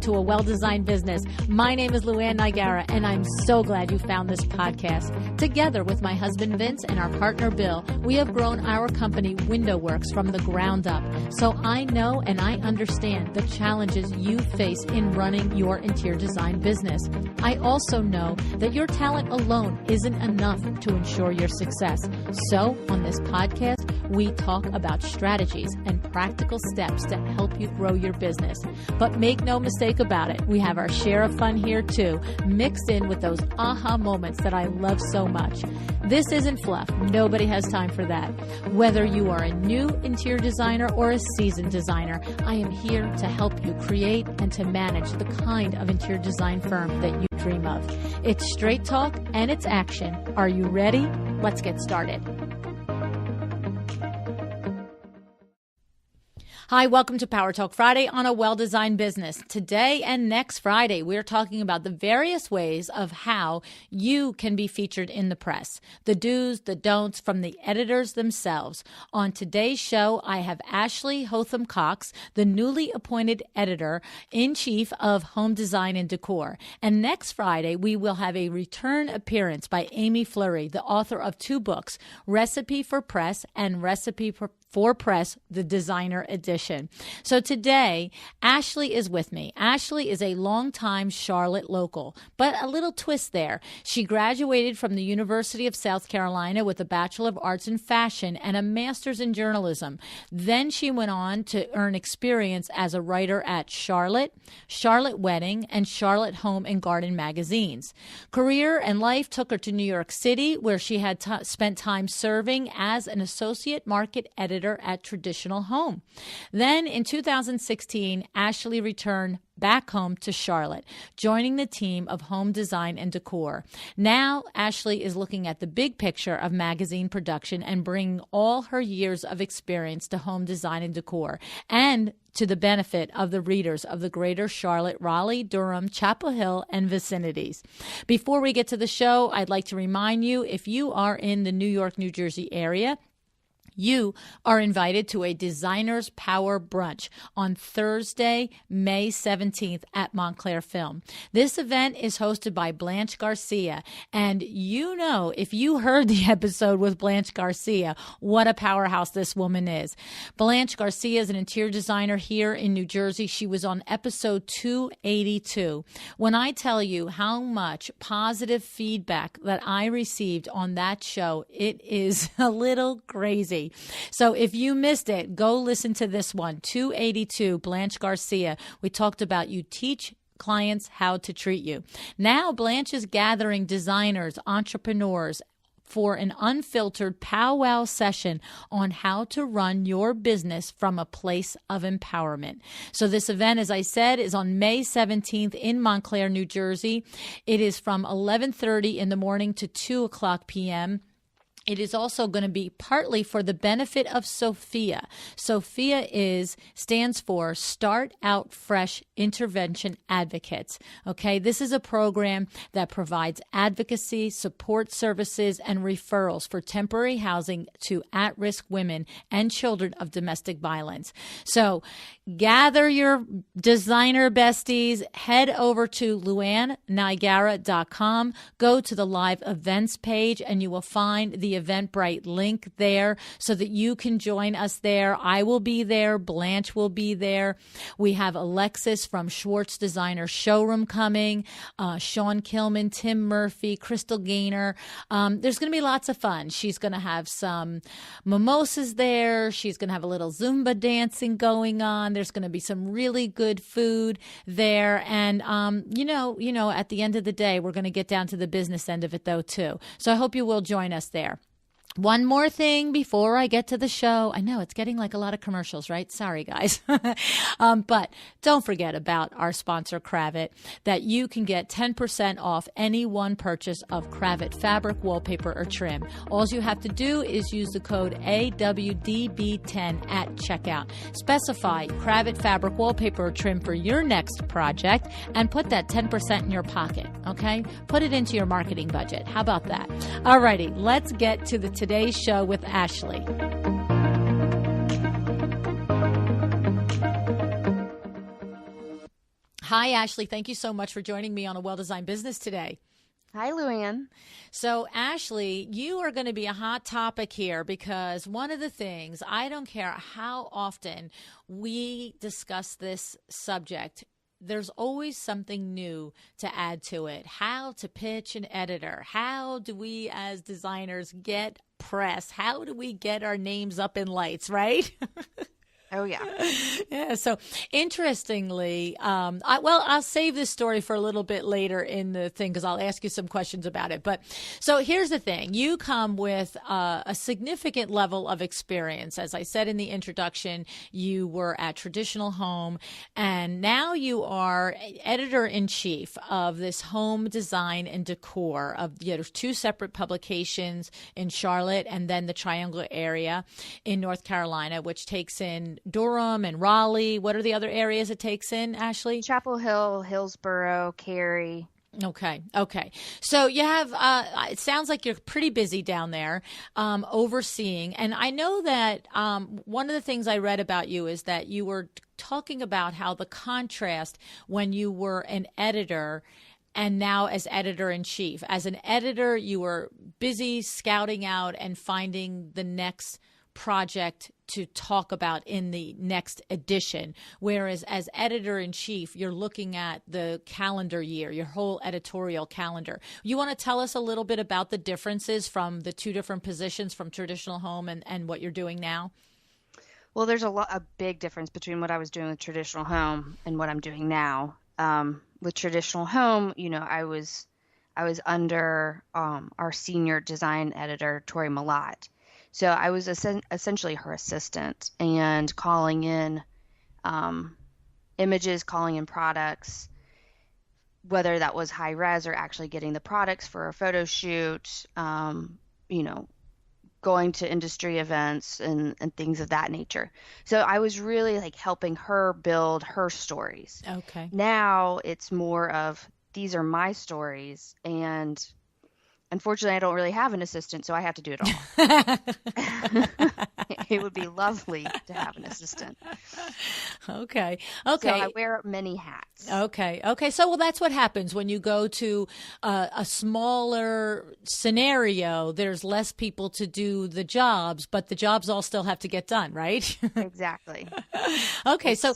to A Well-Designed Business. My name is Luann Nigara, and I'm so glad you found this podcast. Together with my husband Vince and our partner Bill, we have grown our company Window Works from the ground up. So I know and I understand the challenges you face in running your interior design business. I also know that your talent alone isn't enough to ensure your success. So on this podcast, we talk about strategies and practical steps to help you grow your business. But make no mistake about it, we have our share of fun here too, mixed in with those aha moments that I love so much. This isn't fluff. Nobody has time for that. Whether you are a new interior designer or a seasoned designer, I am here to help you create and to manage the kind of interior design firm that you dream of. It's straight talk and it's action. Are you ready? Let's get started. Hi, welcome to Power Talk Friday on A Well-Designed Business. Today and next Friday, we're talking about the various ways of how you can be featured in the press. The do's, the don'ts from the editors themselves. On today's show, I have Ashley Hotham Cox, the newly appointed editor-in-chief of Home Design Decor. And next Friday, we will have a return appearance by Amy Fleury, the author of 2 books, Recipe for Press and Recipe for Press, the Designer Edition. So today, Ashley is with me. Ashley is a longtime Charlotte local, but a little twist there. She graduated from the University of South Carolina with a Bachelor of Arts in Fashion and a Master's in Journalism. Then she went on to earn experience as a writer at Charlotte, Charlotte Wedding, and Charlotte Home and Garden magazines. Career and life took her to New York City, where she had spent time serving as an associate market editor at Traditional Home. Then in 2016, Ashley returned back home to Charlotte, joining the team of Home Design and Decor. Now, Ashley is looking at the big picture of magazine production and bringing all her years of experience to Home Design and Decor and to the benefit of the readers of the greater Charlotte, Raleigh, Durham, Chapel Hill, and vicinities. Before we get to the show, I'd like to remind you, if you are in the New York, New Jersey area, you are invited to a Designer's Power Brunch on Thursday, May 17th at Montclair Film. This event is hosted by Blanche Garcia. And you know, if you heard the episode with Blanche Garcia, what a powerhouse this woman is. Blanche Garcia is an interior designer here in New Jersey. She was on episode 282. When I tell you how much positive feedback that I received on that show, it is a little crazy. So if you missed it, go listen to this one, 282, Blanche Garcia. We talked about you teach clients how to treat you. Now Blanche is gathering designers, entrepreneurs, for an unfiltered powwow session on how to run your business from a place of empowerment. So this event, as I said, is on May 17th in Montclair, New Jersey. It is from 11:30 in the morning to 2 o'clock p.m. It is also going to be partly for the benefit of Sophia. Sophia stands for Start Out Fresh Intervention Advocates. Okay, this is a program that provides advocacy, support services, and referrals for temporary housing to at-risk women and children of domestic violence. So gather your designer besties, head over to luannigara.com, go to the live events page, and you will find the Eventbrite link there so that you can join us there. I will be there. Blanche will be there. We have Alexis from Schwartz Designer Showroom coming, Sean Kilman, Tim Murphy, Crystal Gaynor. There's going to be lots of fun. She's going to have some mimosas there. She's going to have a little Zumba dancing going on. There's going to be some really good food there. And, you know, at the end of the day, we're going to get down to the business end of it though, too. So I hope you will join us there. One more thing before I get to the show. I know it's getting like a lot of commercials, right? Sorry, guys. But don't forget about our sponsor, Cravat, that you can get 10% off any one purchase of Cravat fabric, wallpaper, or trim. All you have to do is use the code AWDB10 at checkout. Specify Cravat fabric, wallpaper, or trim for your next project and put that 10% in your pocket, okay? Put it into your marketing budget. How about that? All righty, let's get to today's show with Ashley. Hi, Ashley. Thank you so much for joining me on A Well-Designed Business today. Hi, Luann. So, Ashley, you are going to be a hot topic here because one of the things, I don't care how often we discuss this subject, there's always something new to add to it. How to pitch an editor. How do we as designers get press? How do we get our names up in lights, right? Oh, yeah. Yeah. So interestingly, I'll save this story for a little bit later in the thing because I'll ask you some questions about it. But so here's the thing. You come with a significant level of experience. As I said in the introduction, you were at Traditional Home, and now you are editor-in-chief of this Home Design and Decor of there's two separate publications in Charlotte and then the Triangle area in North Carolina, which takes in Durham and Raleigh. What are the other areas it takes in, Ashley? Chapel Hill, Hillsborough, Cary. Okay. So you have, it sounds like you're pretty busy down there overseeing. And I know that one of the things I read about you is that you were talking about how the contrast when you were an editor and now as editor-in-chief. As an editor, you were busy scouting out and finding the next project to talk about in the next edition, whereas as editor-in-chief, you're looking at the calendar year, your whole editorial calendar. You want to tell us a little bit about the differences from the two different positions from Traditional Home and what you're doing now? Well, there's a big difference between what I was doing with Traditional Home and what I'm doing now. With Traditional Home, I was under our senior design editor, Tori Malott. So I was essentially her assistant and calling in images, calling in products, whether that was high res or actually getting the products for a photo shoot, going to industry events and things of that nature. So I was really like helping her build her stories. Okay. Now it's more of these are my stories, and unfortunately, I don't really have an assistant, so I have to do it all. It would be lovely to have an assistant. Okay. So I wear many hats. Okay. So, well, that's what happens when you go to a smaller scenario. There's less people to do the jobs, but the jobs all still have to get done, right? Exactly. Okay. So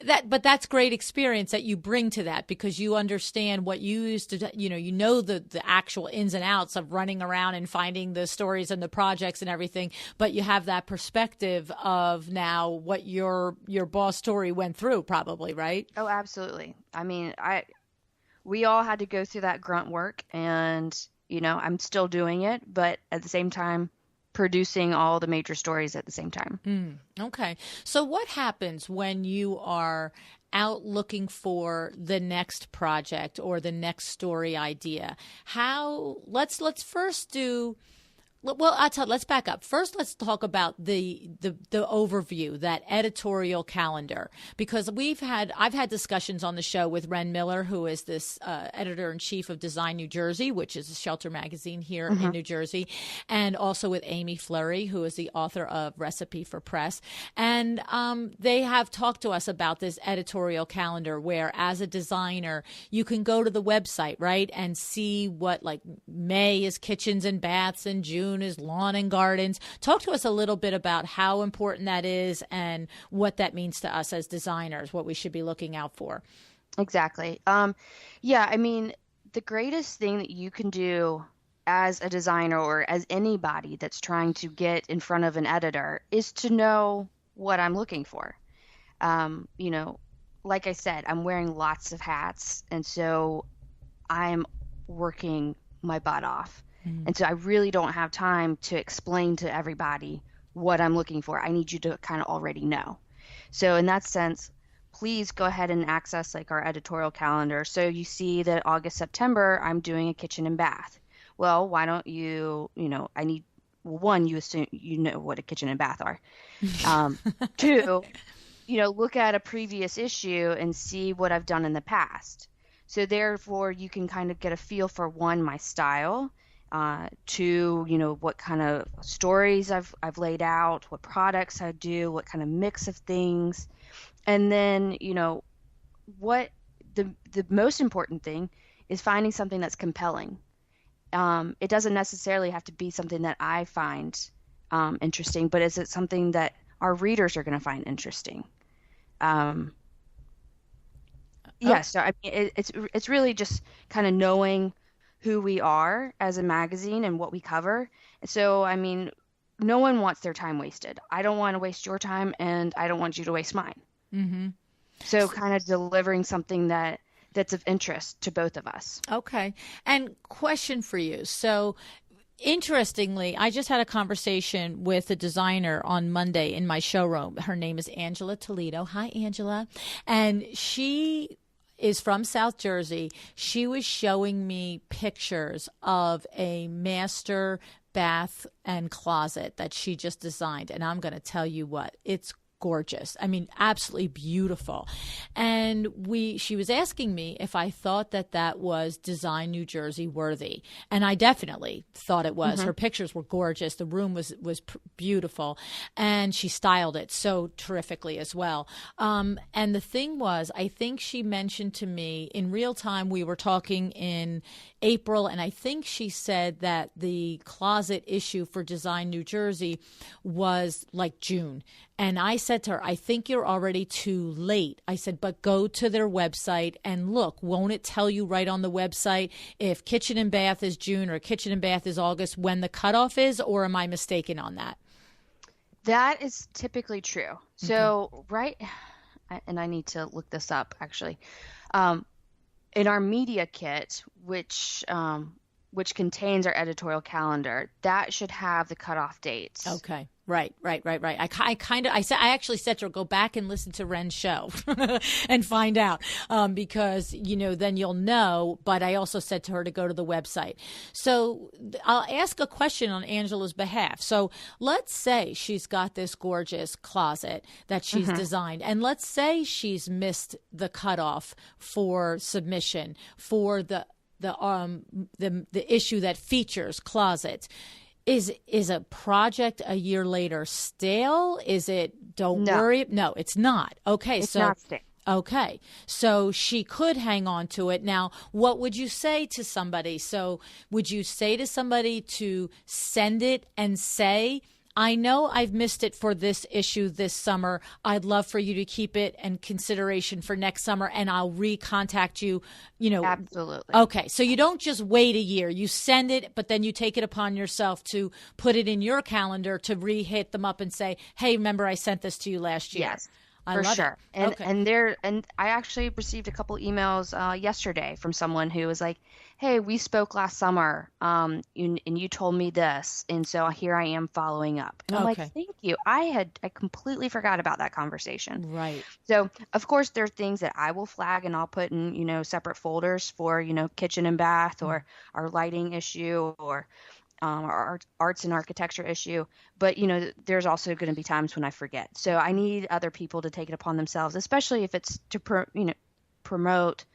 that's great experience that you bring to that because you understand what you used to, the actual ins and outs of running around and finding the stories and the projects and everything, but you have that perspective of now what your boss Tori went through probably, right? Oh, absolutely. I mean, we all had to go through that grunt work, and I'm still doing it, but at the same time producing all the major stories at the same time. Okay. So what happens when you are out looking for the next project or the next story idea? Let's first do. Well, let's back up. First, let's talk about the overview, that editorial calendar, because I've had discussions on the show with Ren Miller, who is this editor-in-chief of Design New Jersey, which is a shelter magazine here in New Jersey, and also with Amy Fleury, who is the author of Recipe for Press. And they have talked to us about this editorial calendar where, as a designer, you can go to the website, right, and see what, like, May is kitchens and baths and June is lawn and gardens. Talk to us a little bit about how important that is and what that means to us as designers, what we should be looking out for. Exactly. Yeah, I mean, the greatest thing that you can do as a designer or as anybody that's trying to get in front of an editor is to know what I'm looking for. Like I said, I'm wearing lots of hats, and so I'm working my butt off. And so I really don't have time to explain to everybody what I'm looking for. I need you to kind of already know. So in that sense, please go ahead and access like our editorial calendar. So you see that August, September, I'm doing a kitchen and bath. Well, why don't you, one, you assume you know what a kitchen and bath are. Two, look at a previous issue and see what I've done in the past. So therefore, you can kind of get a feel for, one, my style, two, what kind of stories I've laid out, what products I do, what kind of mix of things, and then, what the most important thing is finding something that's compelling. It doesn't necessarily have to be something that I find interesting, but is it something that our readers are going to find interesting? Yeah, so I mean, it's really just kind of knowing who we are as a magazine and what we cover. And so, I mean, no one wants their time wasted. I don't want to waste your time, and I don't want you to waste mine. Mm-hmm. So kind of delivering something that's of interest to both of us. Okay. And question for you. So, interestingly, I just had a conversation with a designer on Monday in my showroom. Her name is Angela Toledo. Hi, Angela. And she is from South Jersey. She was showing me pictures of a master bath and closet that she just designed. And I'm going to tell you what, it's gorgeous. I mean, absolutely beautiful. And she was asking me if I thought that was Design New Jersey worthy. And I definitely thought it was. Her pictures were gorgeous. The room was beautiful. And she styled it so terrifically as well. And the thing was, I think she mentioned to me in real time, we were talking in April, and I think she said that the closet issue for Design New Jersey was like June. And I said to her, I think you're already too late. I said, but go to their website and look. Won't it tell you right on the website if kitchen and bath is June or kitchen and bath is August when the cutoff is, or am I mistaken on that? That is typically true. So, right, and I need to look this up actually. In our media kit, which contains our editorial calendar, that should have the cutoff dates. Okay. Right. I actually said to her, go back and listen to Ren's show and find out, because, then you'll know. But I also said to her to go to the website. So I'll ask a question on Angela's behalf. So let's say she's got this gorgeous closet that she's designed, and let's say she's missed the cutoff for submission for the issue that features closets. Is a project a year later stale? Is it don't worry? No, it's not. Okay, it's not stale. Okay, so she could hang on to it. Now, what would you say to somebody? So would you say to somebody to send it and say, I know I've missed it for this issue this summer. I'd love for you to keep it in consideration for next summer, and I'll recontact you, Absolutely. Okay, so you don't just wait a year. You send it, but then you take it upon yourself to put it in your calendar to re-hit them up and say, hey, remember I sent this to you last year. Yes. For sure. And I actually received a couple emails yesterday from someone who was like, hey, we spoke last summer, and you told me this, and so here I am following up. And I'm like, thank you. I completely forgot about that conversation. Right. So, of course, there are things that I will flag and I'll put in, separate folders for, kitchen and bath or our lighting issue or our arts and architecture issue. But, there's also going to be times when I forget. So I need other people to take it upon themselves, especially if it's to, promote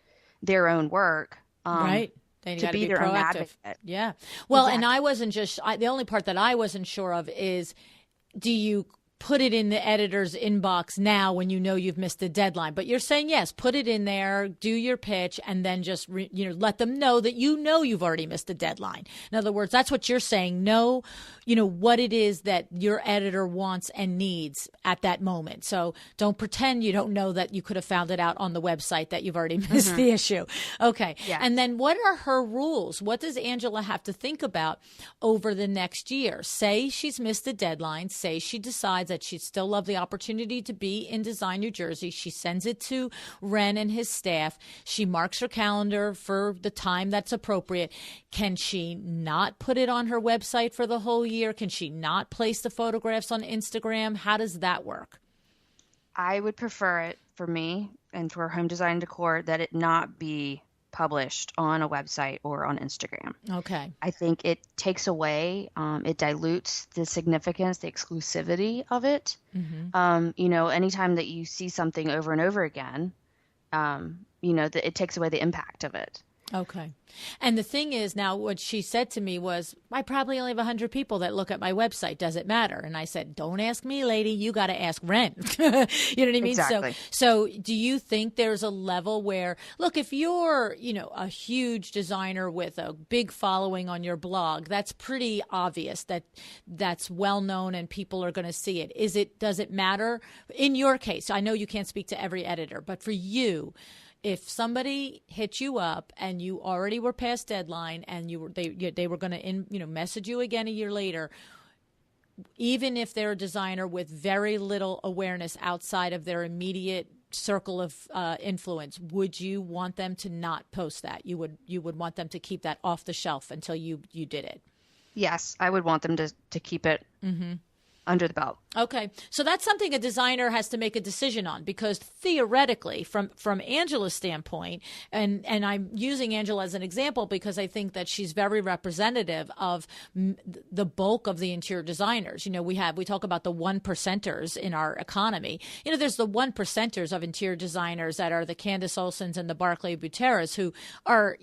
their own work. Right. They to be their own advocate. Yeah. Well, exactly. And I wasn't the only part that I wasn't sure of is, do you put it in the editor's inbox now when you know you've missed the deadline? But you're saying, yes, put it in there, do your pitch, and then just, let them know that you've already missed the deadline. In other words, that's what you're saying. Know, what it is that your editor wants and needs at that moment. So don't pretend you don't know that you could have found it out on the website that you've already missed the issue. Okay. Yes. And then what are her rules? What does Angela have to think about over the next year? Say she's missed the deadline. Say she decides that she'd still love the opportunity to be in Design New Jersey. She sends it to Ren and his staff. She marks her calendar for the time that's appropriate. Can she not put it on her website for the whole year? Can she not place the photographs on Instagram? How does that work? I would prefer it for me and for Home Design Decor that it not be published on a website or on Instagram. Okay. I think it takes away, it dilutes the significance, the exclusivity of it. Anytime that you see something over and over again, it takes away the impact of it. Okay. And the thing is, now what she said to me was, I probably only have 100 people that look at my website. Does it matter? And I said, don't ask me, lady. You got to ask Ren. You know what I mean? Exactly. So do you think there's a level where, look, if you're, a huge designer with a big following on your blog, that's pretty obvious that that's well known and people are going to see it. Does it matter in your case? I know you can't speak to every editor, but for you, if somebody hit you up and you already were past deadline and they were going to message you again a year later, even if they're a designer with very little awareness outside of their immediate circle of influence, would you want them to not post that? You would want them to keep that off the shelf until you did it? Yes, I would want them to keep it under the belt. Okay. So that's something a designer has to make a decision on, because theoretically, from Angela's standpoint, and I'm using Angela as an example because I think that she's very representative of the bulk of the interior designers. We talk about the 1%ers in our economy. There's the 1%ers of interior designers that are the Candace Olsons and the Barclay Buteras, who are,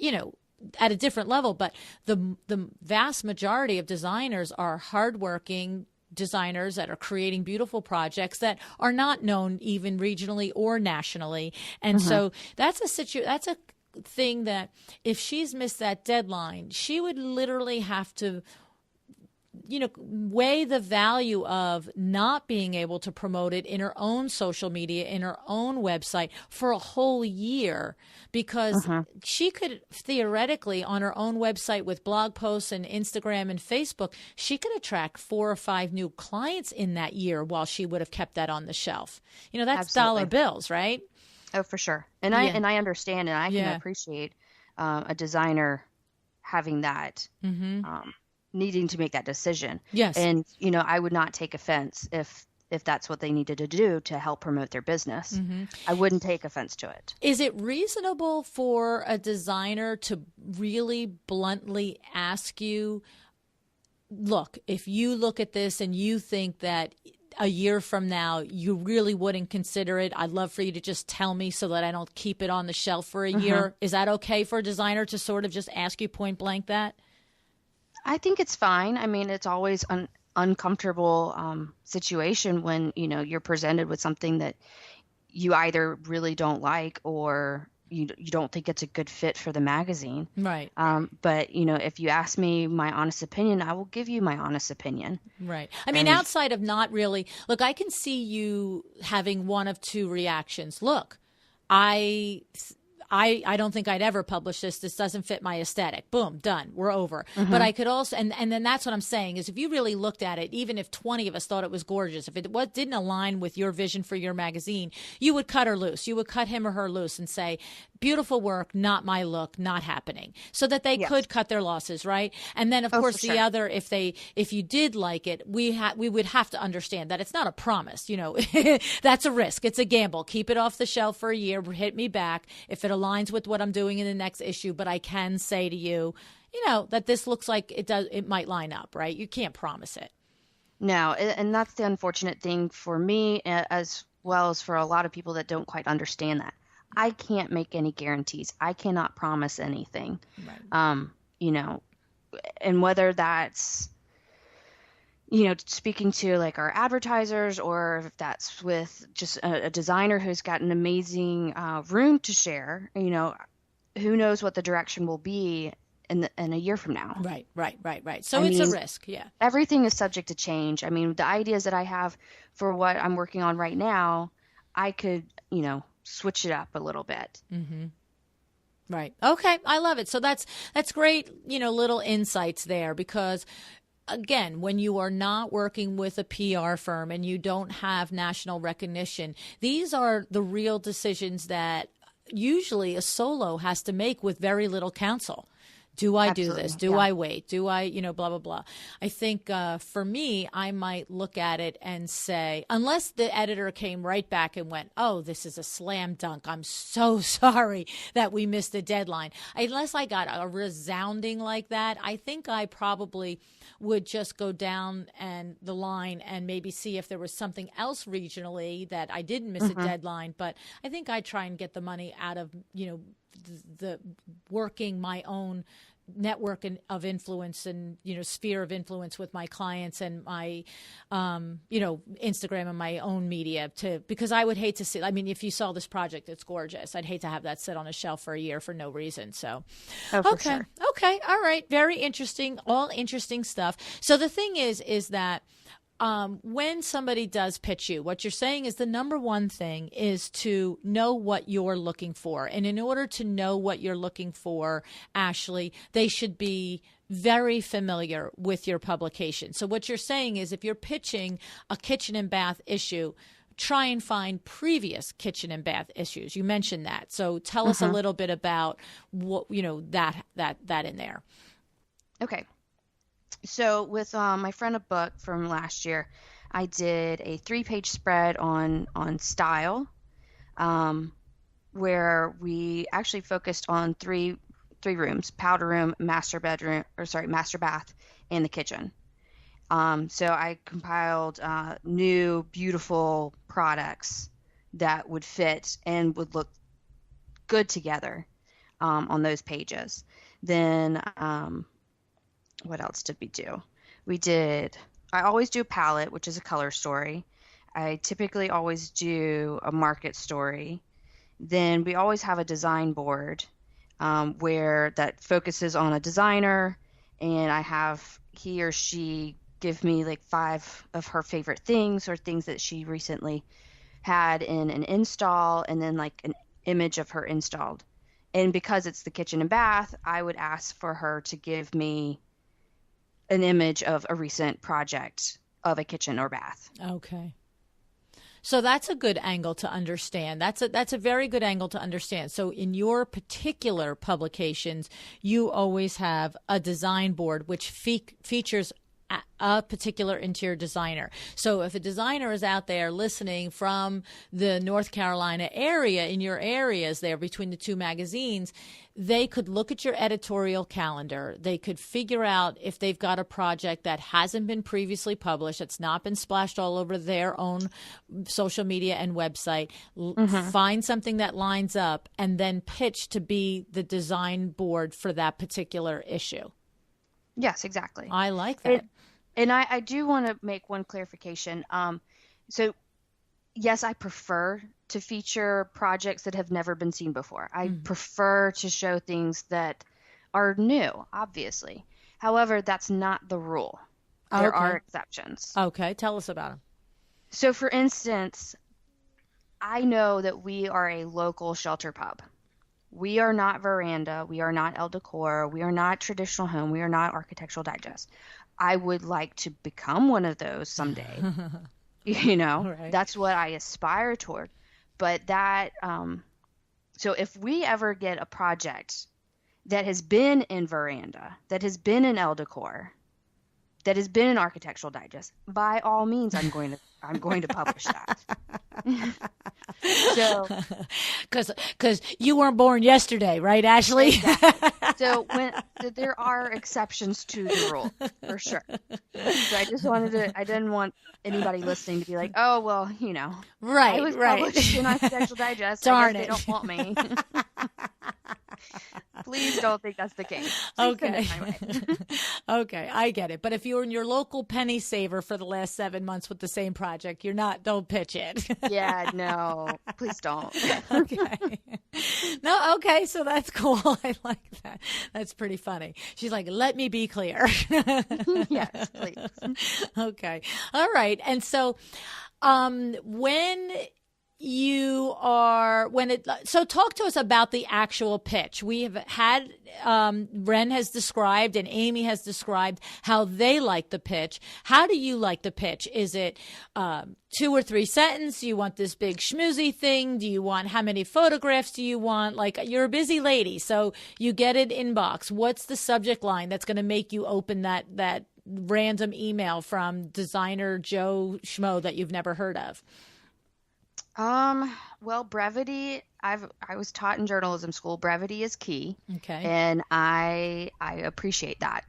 at a different level, but the vast majority of designers are hardworking designers that are creating beautiful projects that are not known even regionally or nationally. And so that's a thing that if she's missed that deadline, she would literally have to weigh the value of not being able to promote it in her own social media, in her own website for a whole year, because she could theoretically on her own website with blog posts and Instagram and Facebook, she could attract 4 or 5 new clients in that year while she would have kept that on the shelf. That's Absolutely. dollar bills, right? Oh, for sure. And I understand and I can appreciate a designer having that needing to make that decision. Yes. And, I would not take offense if that's what they needed to do to help promote their business. I wouldn't take offense to it. Is it reasonable for a designer to really bluntly ask you, look, if you look at this and you think that a year from now you really wouldn't consider it, I'd love for you to just tell me so that I don't keep it on the shelf for a year. Is that okay for a designer to sort of just ask you point blank that? I think it's fine. I mean, it's always an uncomfortable situation when, you're presented with something that you either really don't like or you don't think it's a good fit for the magazine. Right. But, if you ask me my honest opinion, I will give you my honest opinion. Right. I mean, outside of not really, look, I can see you having one of two reactions. Look, I don't think I'd ever publish this. This doesn't fit my aesthetic. Boom, done. We're over. But I could also, and then that's what I'm saying is if you really looked at it, even if 20 of us thought it was gorgeous, if it didn't align with your vision for your magazine, you would cut her loose. You would cut him or her loose and say, beautiful work, not my look, not happening. So that they could cut their losses, right? And then of course the other, if you did like it, we would have to understand that it's not a promise, that's a risk. It's a gamble. Keep it off the shelf for a year, hit me back. If it aligns with what I'm doing in the next issue, but I can say to you, that this looks like it might line up, right? You can't promise it. No, and that's the unfortunate thing for me as well as for a lot of people that don't quite understand that. I can't make any guarantees. I cannot promise anything. Right. And whether that's speaking to like our advertisers or if that's with just a designer who's got an amazing room to share, who knows what the direction will be in a year from now. Right. So it's a risk. Yeah. Everything is subject to change. I mean, the ideas that I have for what I'm working on right now, I could, switch it up a little bit. Right. Okay. I love it. So that's great, little insights there because again, when you are not working with a PR firm and you don't have national recognition, these are the real decisions that usually a solo has to make with very little counsel. Do I do this? Do I wait? Do I, blah, blah, blah. I think for me, I might look at it and say, unless the editor came right back and went, oh, this is a slam dunk. I'm so sorry that we missed the deadline. Unless I got a resounding like that, I think I probably would just go down and the line and maybe see if there was something else regionally that I didn't miss a deadline. But I think I'd try and get the money out of, the working my own network of influence and, sphere of influence with my clients and my, Instagram and my own media because I would hate to see, if you saw this project, it's gorgeous. I'd hate to have that sit on a shelf for a year for no reason. So, for sure. Okay. All right. Very interesting. All interesting stuff. So the thing is that, when somebody does pitch you, what you're saying is the number one thing is to know what you're looking for. And in order to know what you're looking for, Ashley, they should be very familiar with your publication. So what you're saying is if you're pitching a kitchen and bath issue, try and find previous kitchen and bath issues. You mentioned that. So tell us a little bit about what, that in there. Okay. So with my friend a book from last year, I did a 3-page spread on style, where we actually focused on three rooms: powder room, master bath, and the kitchen. So I compiled new, beautiful products that would fit and would look good together on those pages. Then what else did we do? I always do a palette, which is a color story. I typically always do a market story. Then we always have a design board where that focuses on a designer, and I have he or she give me like 5 of her favorite things or things that she recently had in an install, and then like an image of her installed. And because it's the kitchen and bath, I would ask for her to give me an image of a recent project of a kitchen or bath. Okay. So that's a good angle to understand. That's a very good angle to understand. So in your particular publications, you always have a design board which features a particular interior designer. So if a designer is out there listening from the North Carolina area, in your areas there between the two magazines, they could look at your editorial calendar. They could figure out if they've got a project that hasn't been previously published, that's not been splashed all over their own social media and website, find something that lines up, and then pitch to be the design board for that particular issue. Yes, exactly. I like that. And I do want to make one clarification. So, yes, I prefer to feature projects that have never been seen before. I prefer to show things that are new, obviously. However, that's not the rule. There are exceptions. Okay, tell us about them. So, for instance, I know that we are a local shelter pub. We are not Veranda. We are not Elle Decor. We are not Traditional Home. We are not Architectural Digest. I would like to become one of those someday. Right. That's what I aspire toward. But that, so if we ever get a project that has been in Veranda, that has been in Elle Decor, that has been in Architectural Digest, by all means, I'm going to publish that. So, because you weren't born yesterday, right, Ashley? Exactly. So there are exceptions to the rule, for sure. So I didn't want anybody listening to be like, oh, well, right, I was published in Architectural Digest. Darn I guess they don't want me. Please don't think that's the case. Okay. Okay, I get it. But if you're in your local penny saver for the last 7 months with the same project, don't pitch it. Yeah, no, please don't. Okay. No, okay, so that's cool. I like that. That's pretty funny. She's like, let me be clear. Yes, please. Okay. All right. And so so talk to us about the actual pitch. We have had, Ren has described and Amy has described how they like the pitch. How do you like the pitch? Is it 2 or 3 sentences? Do you want this big schmoozy thing? Do you want, how many photographs do you want? Like, you're a busy lady, so you get it inbox. What's the subject line that's going to make you open that random email from designer Joe Schmo that you've never heard of? Well, brevity, I was taught in journalism school, brevity is key. Okay. And I appreciate that.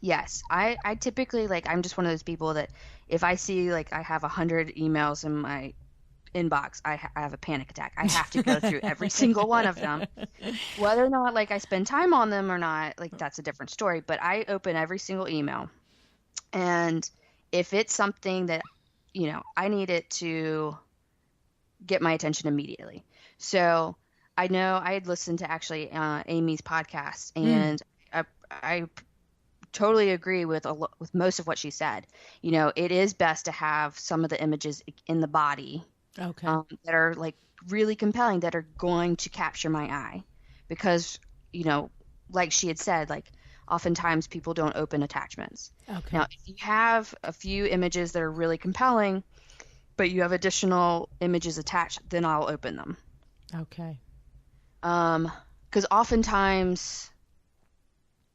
Yes, I typically, I'm just one of those people that if I see, I have 100 emails in my inbox, I have a panic attack. I have to go through every single one of them. Whether or not like I spend time on them or not, like that's a different story, but I open every single email. And if it's something that, I need it to get my attention immediately. So I know I had listened to actually Amy's podcast, and I totally agree with most of what she said. It is best to have some of the images in the body that are like really compelling, that are going to capture my eye, because like she had said, like oftentimes people don't open attachments. Now, if you have a few images that are really compelling, but you have additional images attached, then I'll open them. Okay. Because oftentimes,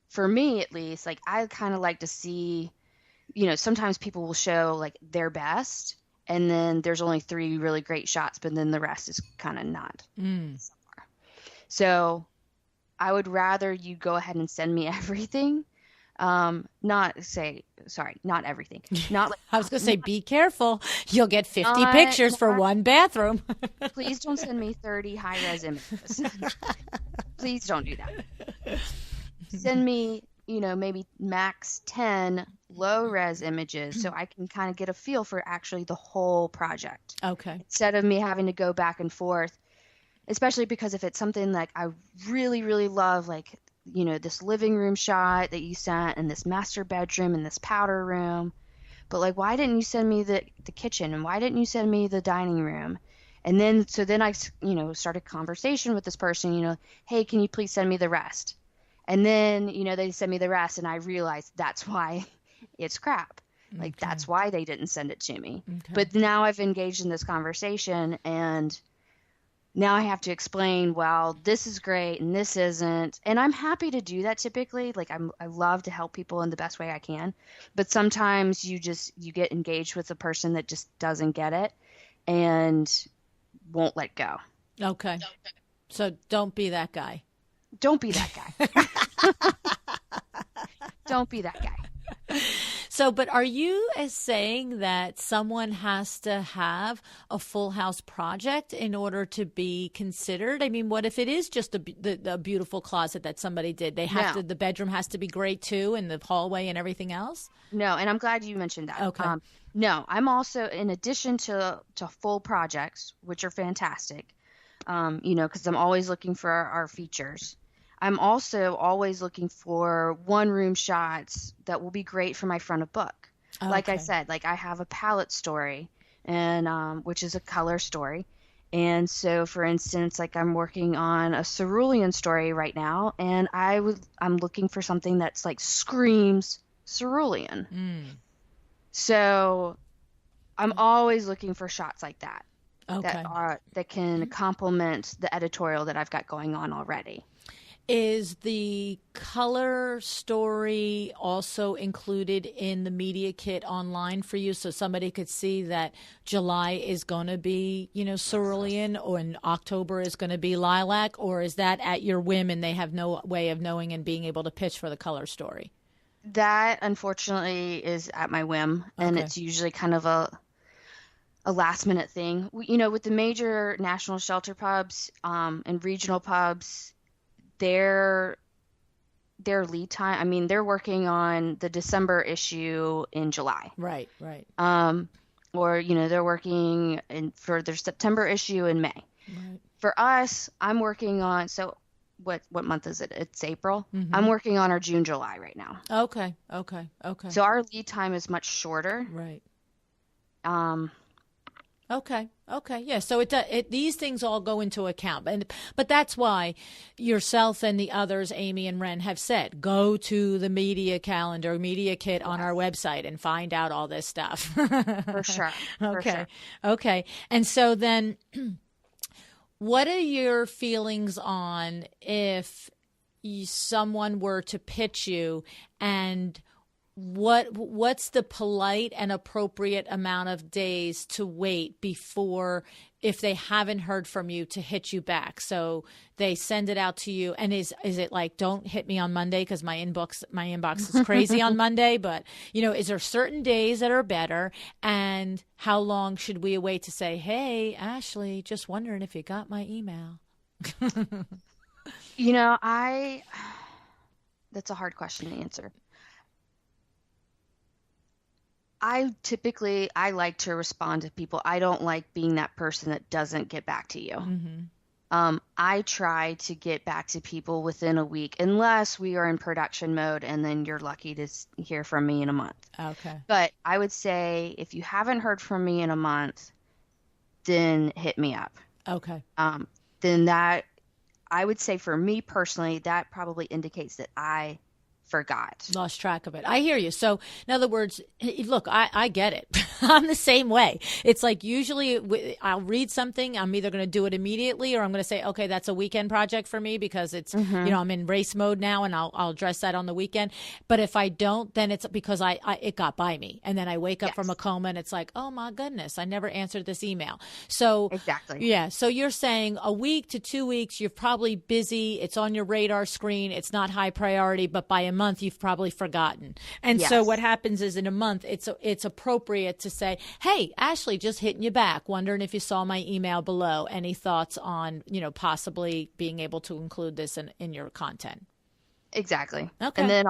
for me at least, like I kind of like to see, sometimes people will show like their best, and then there's only 3 really great shots, but then the rest is kind of not. So I would rather you go ahead and send me everything. Not everything. Not like I was going to say, be careful. You'll get 50 pictures for one bathroom. Please don't send me 30 high-res images. Please don't do that. Send me, maybe max 10 low-res images so I can kind of get a feel for actually the whole project. Okay. Instead of me having to go back and forth, especially because if it's something like I really, really love, like, this living room shot that you sent, and this master bedroom, and this powder room, but like, why didn't you send me the kitchen, and why didn't you send me the dining room? And then I started a conversation with this person, hey, can you please send me the rest? And then they send me the rest, and I realized that's why it's crap. Like that's why they didn't send it to me. But now I've engaged in this conversation, and now I have to explain, well, this is great and this isn't. And I'm happy to do that typically. Like I love to help people in the best way I can. But sometimes you get engaged with a person that just doesn't get it and won't let go. Okay. So don't be that guy. Don't be that guy. Don't be that guy. So, but are you saying that someone has to have a full house project in order to be considered? I mean, what if it is just a beautiful closet that somebody did? The bedroom has to be great too, and the hallway and everything else? No, and I'm glad you mentioned that. Okay. No, I'm also, in addition to full projects, which are fantastic, because I'm always looking for our features. I'm also always looking for one-room shots that will be great for my front of book. Okay. Like I said, like I have a palette story, and which is a color story. And so, for instance, like I'm working on a cerulean story right now, and I'm looking for something that's like screams cerulean. So I'm always looking for shots like that. Okay. That can complement the editorial that I've got going on already. Is the color story also included in the media kit online for you, so somebody could see that July is going to be, cerulean, or in October is going to be lilac, or is that at your whim and they have no way of knowing and being able to pitch for the color story? That, unfortunately, is at my whim, and it's usually kind of a last minute thing. With the major national shelter pubs and regional pubs, their lead time, I mean, they're working on the December issue in July. Right. Or, they're working for their September issue in May. Right. For us, I'm working on, so what month is it? It's April. I'm working on our June, July right now. Okay. So our lead time is much shorter. Right. Okay. Yeah. So these things all go into account, but that's why yourself and the others, Amy and Ren, have said, go to the media calendar, media kit on our website and find out all this stuff. For sure. Okay. And so then, what are your feelings on if someone were to pitch you and what's the polite and appropriate amount of days to wait before, if they haven't heard from you, to hit you back? So they send it out to you, and is it like, don't hit me on Monday because my inbox is crazy on Monday? But is there certain days that are better, and how long should we wait to say, hey, Ashley, just wondering if you got my email? That's a hard question to answer. I like to respond to people. I don't like being that person that doesn't get back to you. Mm-hmm. I try to get back to people within a week, unless we are in production mode, and then you're lucky to hear from me in a month. Okay. But I would say if you haven't heard from me in a month, then hit me up. Okay. Then that, I would say for me personally, that probably indicates that I forgot. Lost track of it. I hear you. So in other words, look, I get it. I'm the same way. It's like usually I'll read something. I'm either going to do it immediately, or I'm going to say, okay, that's a weekend project for me because it's, I'm in race mode now, and I'll address that on the weekend. But if I don't, then it's because it got by me. And then I wake up from a coma, and it's like, oh my goodness, I never answered this email. So exactly. Yeah. So you're saying a week to 2 weeks, you're probably busy. It's on your radar screen. It's not high priority, but by a month, you've probably forgotten. And so what happens is in a month, it's appropriate to say, hey, Ashley, just hitting you back, wondering if you saw my email below. Any thoughts on, possibly being able to include this in your content? Exactly. Okay. And then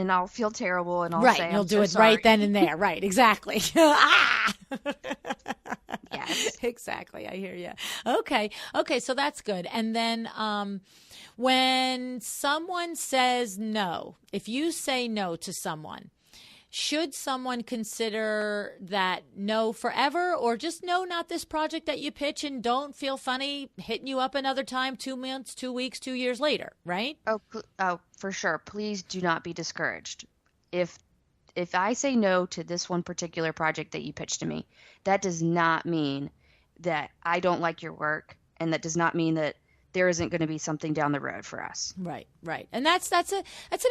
I'll feel terrible, and I'll say, you'll I'm do so it sorry. right then and there. Right. Exactly. Yes. Exactly. I hear you. Okay. So that's good. And then, when someone says no, if you say no to someone, should someone consider that no forever, or just no, not this project that you pitch, and don't feel funny hitting you up another time, 2 months, 2 weeks, 2 years later, right? Oh, for sure. Please do not be discouraged. If I say no to this one particular project that you pitched to me, that does not mean that I don't like your work, and that does not mean that there isn't going to be something down the road for us. Right. And that's an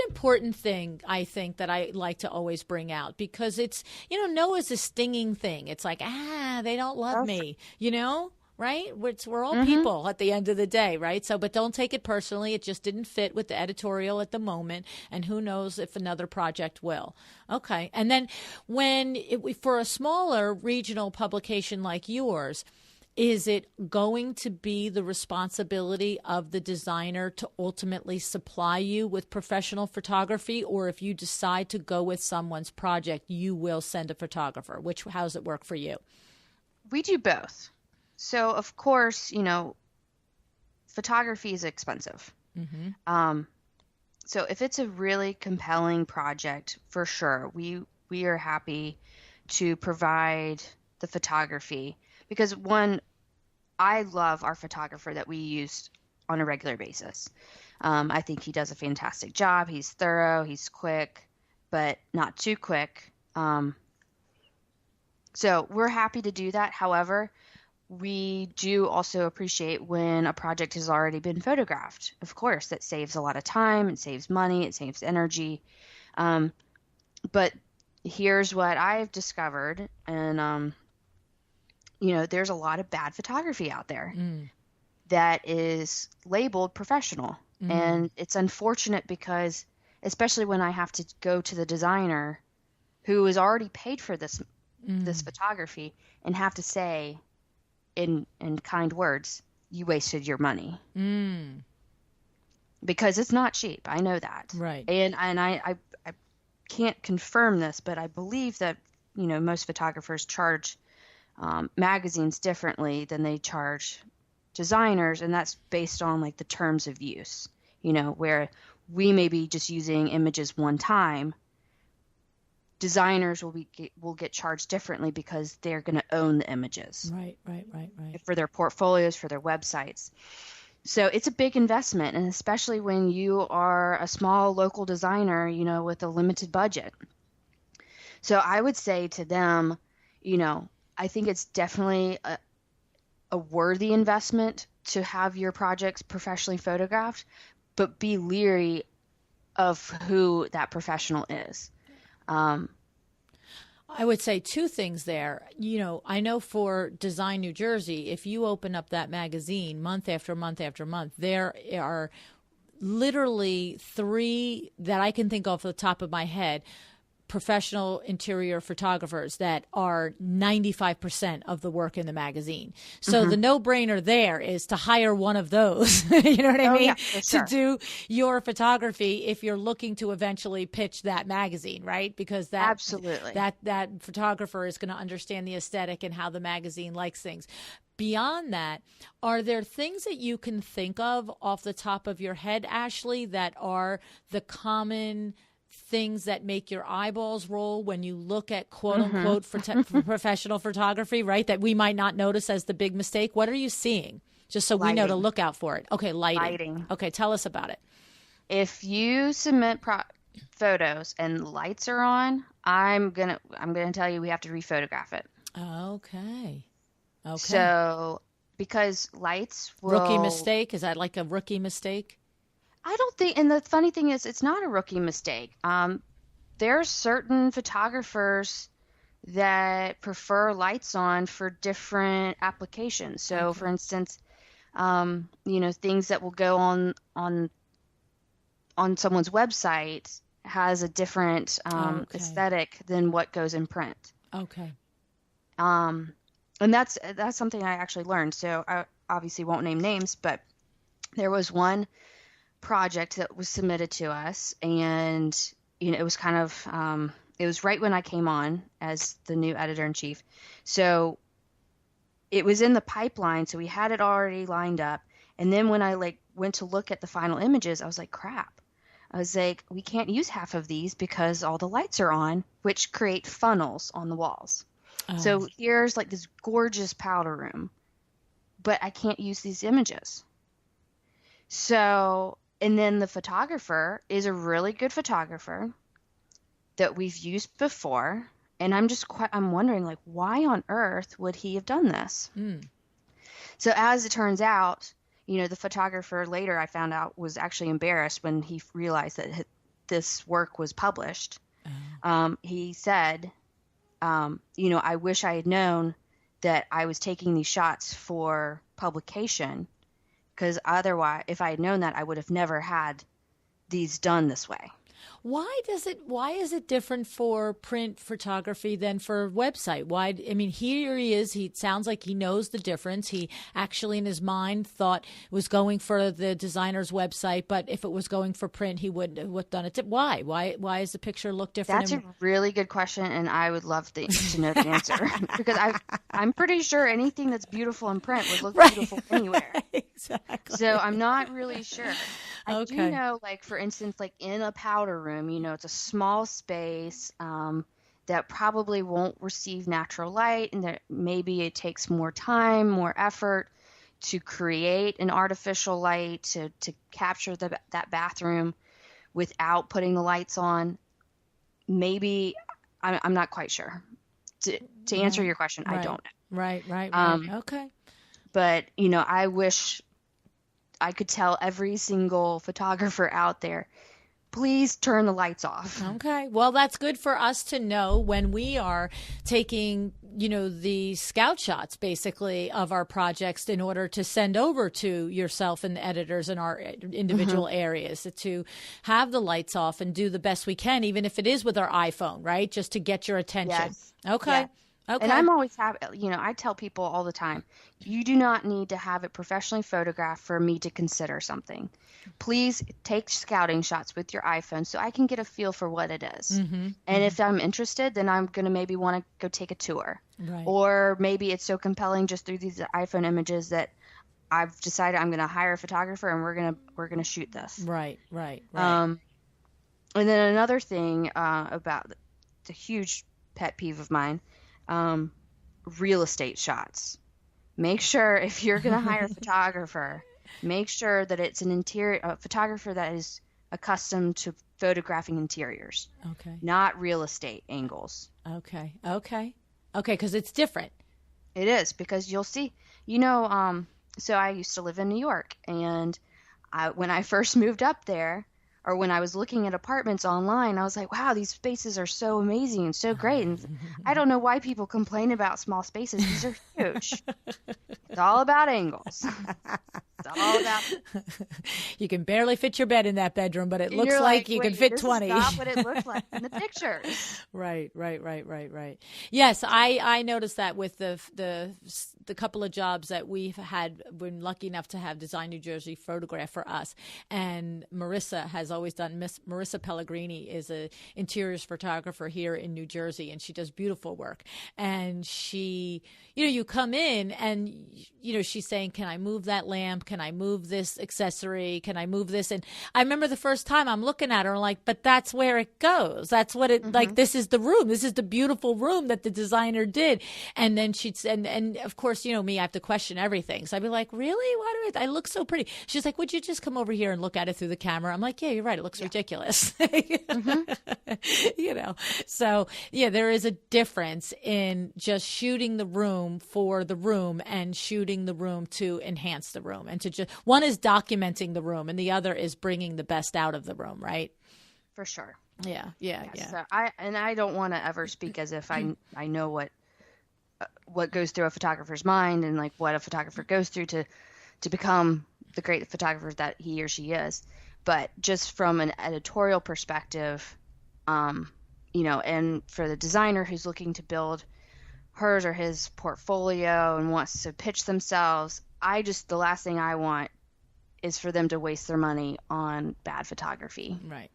important thing, I think, that I like to always bring out, because it's, no is a stinging thing. It's like, they don't love me, right? We're all people at the end of the day, right? So, but don't take it personally. It just didn't fit with the editorial at the moment, and who knows if another project will. Okay. And then for a smaller regional publication like yours, is it going to be the responsibility of the designer to ultimately supply you with professional photography, or if you decide to go with someone's project, you will send a photographer? How does it work for you? We do both. So, of course, photography is expensive. Mm-hmm. So if it's a really compelling project, for sure, we are happy to provide the photography, because one, I love our photographer that we use on a regular basis. I think he does a fantastic job. He's thorough, he's quick, but not too quick. So we're happy to do that. However, we do also appreciate when a project has already been photographed. Of course, that saves a lot of time, it saves money, it saves energy. But here's what I've discovered, and there's a lot of bad photography out there that is labeled professional. And it's unfortunate, because especially when I have to go to the designer who has already paid for this photography and have to say in kind words, you wasted your money. Because it's not cheap. I know that. Right. And I can't confirm this, but I believe that, most photographers charge magazines differently than they charge designers, and that's based on like the terms of use, where we may be just using images one time. Designers will get charged differently because they're going to own the images. Right. For their portfolios, for their websites. So it's a big investment, and especially when you are a small local designer, with a limited budget. So I would say to them, I think it's definitely a worthy investment to have your projects professionally photographed, but be leery of who that professional is. I would say two things there. I know for Design New Jersey, if you open up that magazine month after month after month, there are literally 3 that I can think of off the top of my head, professional interior photographers that are 95% of the work in the magazine. So the no-brainer there is to hire one of those, you know what I mean? Yeah, for sure. To do your photography if you're looking to eventually pitch that magazine, right? Because Absolutely. that photographer is going to understand the aesthetic and how the magazine likes things. Beyond that, are there things that you can think of off the top of your head, Ashley, that are the common things that make your eyeballs roll when you look at quote unquote professional photography, right? That we might not notice as the big mistake. What are you seeing? Just so we know to look out for it. Okay. Lighting. Okay. Tell us about it. If you submit photos and lights are on, I'm going to tell you we have to rephotograph it. Okay. So because lights will... Rookie mistake? Is that like a rookie mistake? I don't think, and the funny thing is, it's not a rookie mistake. There are certain photographers that prefer lights on for different applications. So, for instance, things that will go on someone's website has a different aesthetic than what goes in print. Okay. And that's something I actually learned. So I obviously won't name names, but there was one project that was submitted to us, and it was kind of it was right when I came on as the new editor-in-chief, so it was in the pipeline, so we had it already lined up. And then when I went to look at the final images, I was like, crap. I was like, we can't use half of these because all the lights are on, which create funnels on the walls. So here's this gorgeous powder room, but I can't use these images. So, and then the photographer is a really good photographer that we've used before. And I'm wondering, why on earth would he have done this? So as it turns out, the photographer later I found out was actually embarrassed when he realized that this work was published. He said, I wish I had known that I was taking these shots for publication, because otherwise, if I had known that, I would have never had these done this way. Why is it different for print photography than for website? Here he is. He sounds like he knows the difference. He actually in his mind thought it was going for the designer's website, but if it was going for print, he would have done it. Why? Why does the picture look different? That's a really good question, and I would love to know the answer because I'm pretty sure anything that's beautiful in print would look beautiful anywhere. Exactly. So I'm not really sure. I Okay. do know, for instance, in a powder room, it's a small space that probably won't receive natural light, and that maybe it takes more time, more effort to create an artificial light to capture that bathroom without putting the lights on. Maybe I'm not quite sure. To answer your question, I don't know. Right. Okay. But I wish I could tell every single photographer out there, please turn the lights off. Okay. Well, that's good for us to know when we are taking, the scout shots basically of our projects in order to send over to yourself and the editors in our individual areas to have the lights off and do the best we can, even if it is with our iPhone, right? Just to get your attention. Yes. Okay. Yes. Okay. And I'm always happy, I tell people all the time, you do not need to have it professionally photographed for me to consider something. Please take scouting shots with your iPhone so I can get a feel for what it is. And if I'm interested, then I'm going to maybe want to go take a tour. Right. Or maybe it's so compelling just through these iPhone images that I've decided I'm going to hire a photographer and we're going to shoot this. Right. And then another thing about the huge pet peeve of mine, real estate shots. Make sure if you're going to hire a photographer, make sure that it's a photographer that is accustomed to photographing interiors. Okay. Not real estate angles. Okay. Because it's different. It is, because you'll see, so I used to live in New York, and when I first moved up there, or when I was looking at apartments online, I was like, wow, these spaces are so amazing and so great. And I don't know why people complain about small spaces. These are huge. It's all about angles. It's all about. You can barely fit your bed in that bedroom, but it looks You're like you can fit this 20. Is not what it looks like in the pictures. Right. Yes, I noticed that with the couple of jobs that we've had, been lucky enough to have Design New Jersey photograph for us. And Marissa has always done, Miss Marissa Pellegrini is a interiors photographer here in New Jersey, and she does beautiful work. And she, you come in and, she's saying, can I move that lamp? Can I move this accessory? Can I move this? And I remember the first time I'm looking at her like, but that's where it goes. That's what it, like, this is the room. This is the beautiful room that the designer did. And then she'd, and of course, me, I have to question everything. So I'd be like, really? Why do I look so pretty? She's like, would you just come over here and look at it through the camera? I'm like, yeah, you're right. It looks ridiculous. So yeah, there is a difference in just shooting the room for the room and shooting the room to enhance the room, and to just, one is documenting the room and the other is bringing the best out of the room, right? For sure. Yeah. So I don't want to ever speak as if I know what goes through a photographer's mind and like what a photographer goes through to become the great photographer that he or she is. But just from an editorial perspective, and for the designer who's looking to build hers or his portfolio and wants to pitch themselves, the last thing I want is for them to waste their money on bad photography. Right.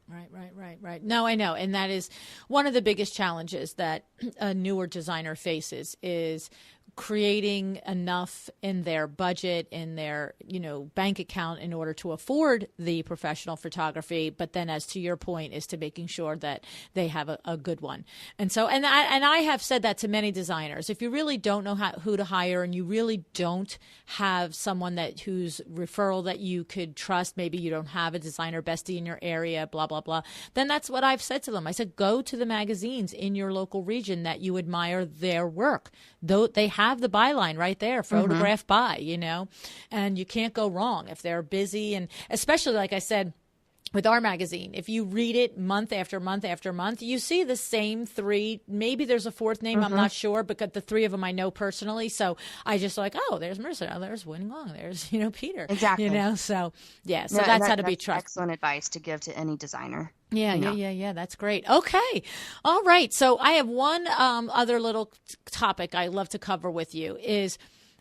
No, I know. And that is one of the biggest challenges that a newer designer faces, is creating enough in their budget, in their, bank account in order to afford the professional photography. But then, as to your point, is to making sure that they have a good one. And so, and I have said that to many designers, if you really don't know who to hire, and you really don't have someone whose referral that you could trust, maybe you don't have a designer bestie in your area, blah, blah, blah, then that's what I've said to them. I said, go to the magazines in your local region that you admire their work. Though they have the byline right there, photographed by, and you can't go wrong if they're busy. And especially, like I said, with our magazine, if you read it month after month after month, you see the same three. Maybe there's a fourth name, I'm not sure, but the three of them I know personally. So I just like, oh, there's Marissa, oh, there's Winning Long, there's, Peter. Exactly. So yeah, so that's how to be trusted. Excellent advice to give to any designer. Yeah. That's great. Okay. All right. So I have one other little topic I love to cover with you is,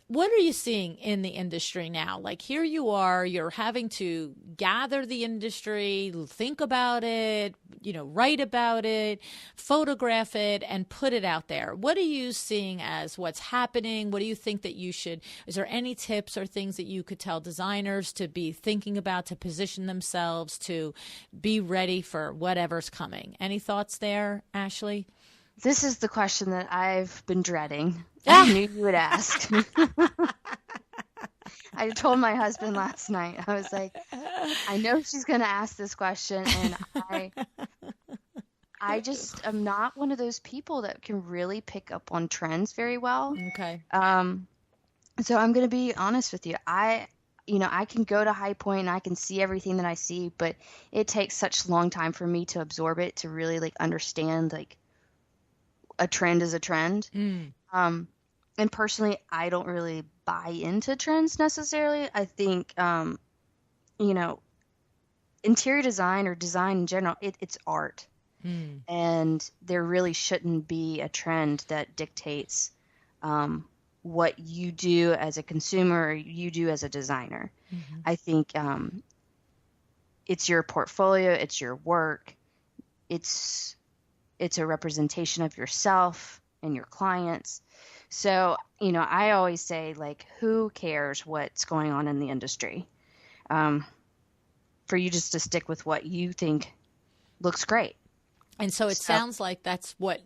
what are you seeing in the industry now? Like, here you are, you're having to gather the industry, think about it, write about it, photograph it, and put it out there. What are you seeing as what's happening? What do you think that is there any tips or things that you could tell designers to be thinking about, to position themselves, to be ready for whatever's coming? Any thoughts there, Ashley? This is the question that I've been dreading. I knew you would ask. I told my husband last night, I was like, I know she's going to ask this question, and I just am not one of those people that can really pick up on trends very well. Okay. So I'm going to be honest with you. I can go to High Point and I can see everything that I see, but it takes such a long time for me to absorb it, to really understand a trend is a trend. And personally, I don't really buy into trends necessarily. I think, interior design or design in general, it's art. And there really shouldn't be a trend that dictates what you do as a consumer or you do as a designer. I think it's your portfolio, it's your work, it's a representation of yourself and your clients. So, I always say, who cares what's going on in the industry? For you just to stick with what you think looks great. And so it sounds like that's what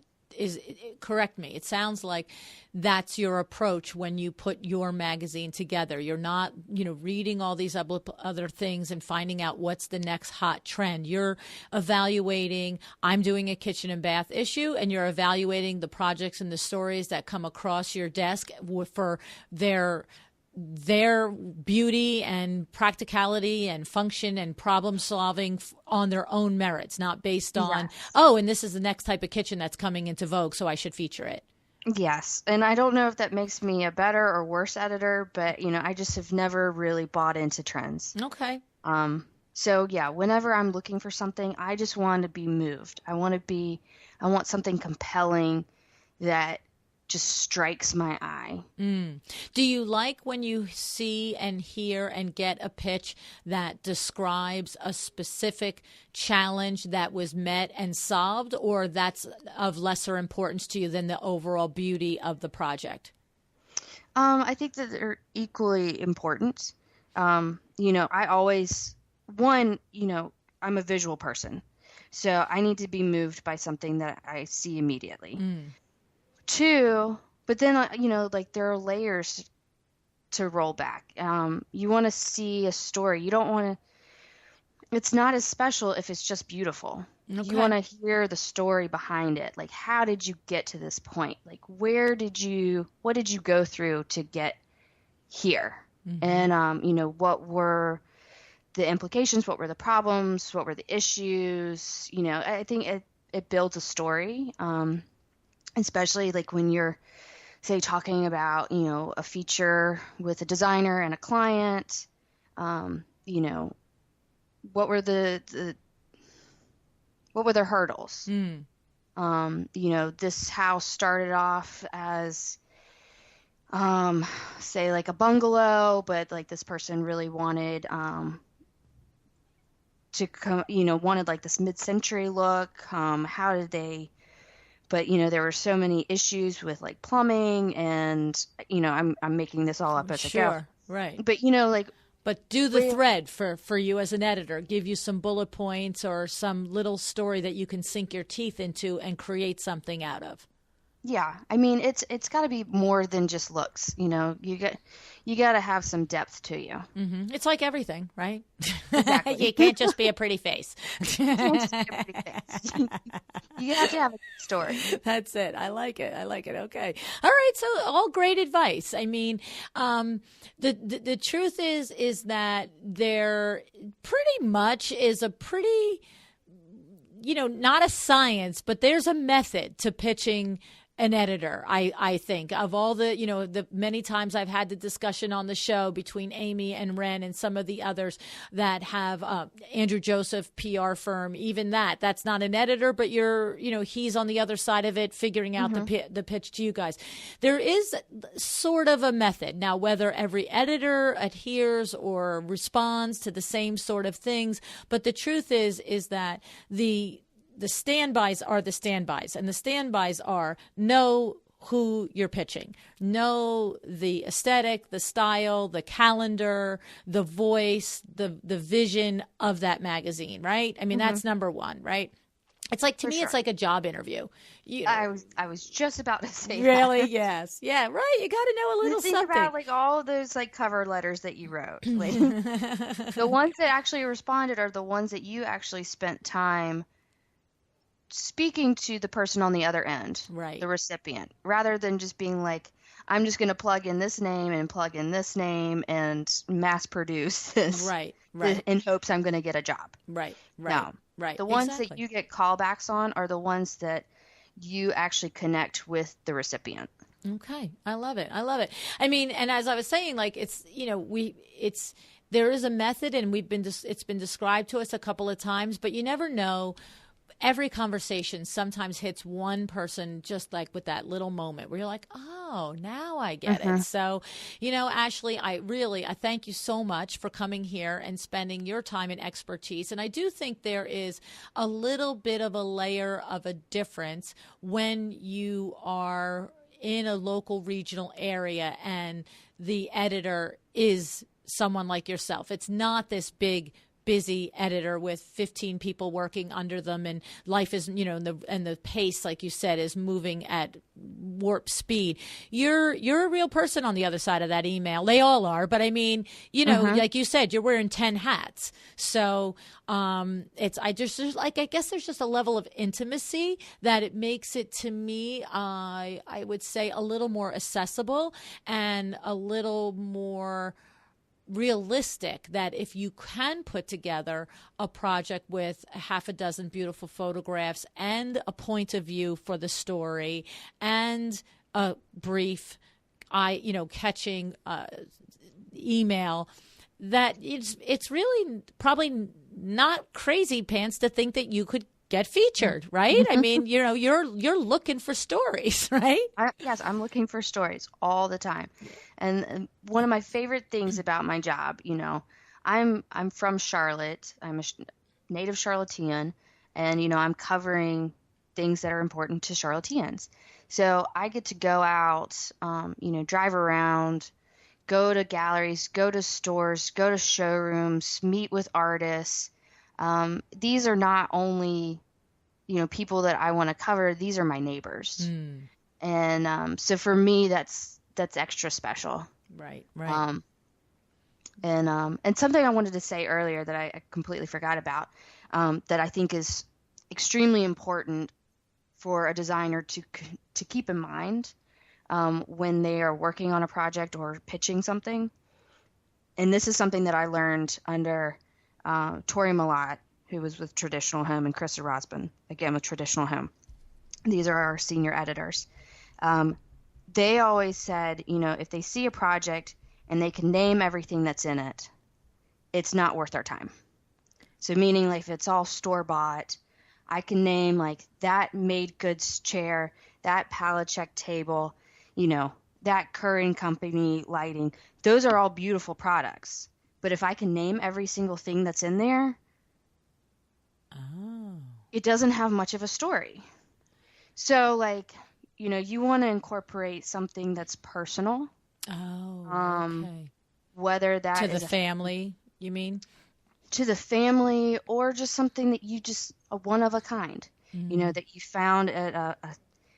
correct me. It sounds like that's your approach when you put your magazine together. You're not, reading all these other things and finding out what's the next hot trend. You're evaluating, I'm doing a kitchen and bath issue, and you're evaluating the projects and the stories that come across your desk for their beauty and practicality and function and problem solving on their own merits, not based on, Yes. oh, and this is the next type of kitchen that's coming into vogue, so I should feature it. Yes. And I don't know if that makes me a better or worse editor, but I just have never really bought into trends. Okay. So yeah, whenever I'm looking for something, I just want to be moved. I want something compelling that just strikes my eye. Do you like when you see and hear and get a pitch that describes a specific challenge that was met and solved, or that's of lesser importance to you than the overall beauty of the project? I think that they're equally important. I always, one, I'm a visual person, so I need to be moved by something that I see immediately. Two, but then, like there are layers to roll back. You want to see a story. You don't want to, it's not as special if it's just beautiful. Okay. You want to hear the story behind it. Like, how did you get to this point? Like, what did you go through to get here? And, what were the implications? What were the problems? What were the issues? I think it builds a story. Especially like when you're, say, talking about, a feature with a designer and a client, what were what were their hurdles? This house started off as, say, like a bungalow, but like this person really wanted to come, wanted like this mid-century look. How did they? But, there were so many issues with like plumbing and, I'm making this all up as I go. Sure, right. But, But do the thread for you as an editor. Give you some bullet points or some little story that you can sink your teeth into and create something out of. Yeah. I mean, it's got to be more than just looks. You got to have some depth to you. It's like everything, right? Exactly. You can't just be a pretty face. You have to have a good story. That's it. I like it. Okay. All right. So all great advice. I mean, the truth is that there pretty much is a pretty, not a science, but there's a method to pitching an editor. I think of all the, the many times I've had the discussion on the show between Amy and Ren and some of the others that have Andrew Joseph PR firm, even that's not an editor, but he's on the other side of it figuring out the pitch to you guys. There is sort of a method. Now, whether every editor adheres or responds to the same sort of things, but the truth is that the standbys are the standbys, and the standbys are know who you're pitching, know the aesthetic, the style, the calendar, the voice, the vision of that magazine, right? I mean, that's number one, right? It's like, to me, it's like a job interview. I was just about to say really? that. Yes. Yeah, right. You got to know a little think something. about like all of those like cover letters that you wrote. Like, the ones that actually responded are the ones that you actually spent time speaking to the person on the other end, right? The recipient, rather than just being like, I'm just going to plug in this name and plug in this name and mass produce this, right, in hopes I'm going to get a job. Right. No, right. The ones that you get callbacks on are the ones that you actually connect with the recipient. Okay, I love it. I mean, and as I was saying, like there is a method, and it's been described to us a couple of times, but you never know. Every conversation sometimes hits one person just like with that little moment where you're like, oh, now I get it. So, Ashley, I thank you so much for coming here and spending your time and expertise. And I do think there is a little bit of a layer of a difference when you are in a local regional area and the editor is someone like yourself. It's not this big busy editor with 15 people working under them, and life is, and the pace, like you said, is moving at warp speed. You're a real person on the other side of that email. They all are, but I mean, you know, like you said, you're wearing 10 hats. So I guess there's just a level of intimacy that it makes it, to me, I would say, a little more accessible and a little more realistic, that if you can put together a project with a half a dozen beautiful photographs and a point of view for the story and a brief catching email, that it's really probably not crazy pants to think that you could get featured, right? I mean, you know, you're looking for stories, right? Yes, I'm looking for stories all the time. And one of my favorite things about my job, you know, I'm from Charlotte. I'm a native Charlottean, and, you know, I'm covering things that are important to Charlotteans. So I get to go out, drive around, go to galleries, go to stores, go to showrooms, meet with artists. These are not only, you know, people that I want to cover, these are my neighbors. And so for me, that's extra special. Right. And something I wanted to say earlier that I completely forgot about, that I think is extremely important for a designer to keep in mind when they are working on a project or pitching something. And this is something that I learned under Tori Malott, who was with Traditional Home, and Krista Rosbin, again with Traditional Home. These are our senior editors. They always said, you know, if they see a project and they can name everything that's in it, it's not worth our time. So meaning, like, if it's all store-bought, I can name, like, that made goods chair, that pallet check table, you know, that Curran Company lighting. Those are all beautiful products. But if I can name every single thing that's in there, it doesn't have much of a story. So, like, you know, you want to incorporate something that's personal. Okay. Whether that to is the family, you mean? To the family, or just something that you just a one of a kind, you know, that you found at a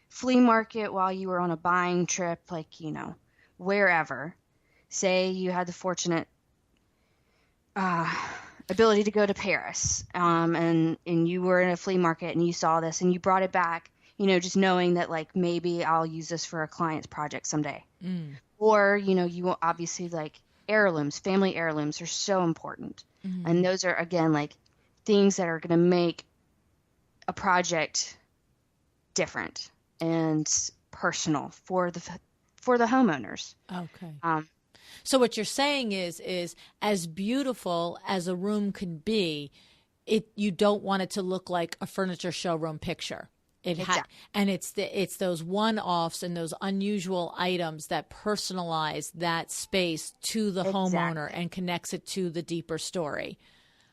flea market while you were on a buying trip, like, you know, wherever. Say you had the fortunate ability to go to Paris, and you were in a flea market and you saw this and you brought it back, you know, just knowing that, like, maybe I'll use this for a client's project someday. Or, you know, you obviously, like, heirlooms, family heirlooms are so important. And those are, again, like, things that are going to make a project different and personal for the homeowners. Okay. So what you're saying is as beautiful as a room can be, you don't want it to look like a furniture showroom picture. Exactly. And it's those one-offs and those unusual items that personalize that space to the homeowner and connects it to the deeper story.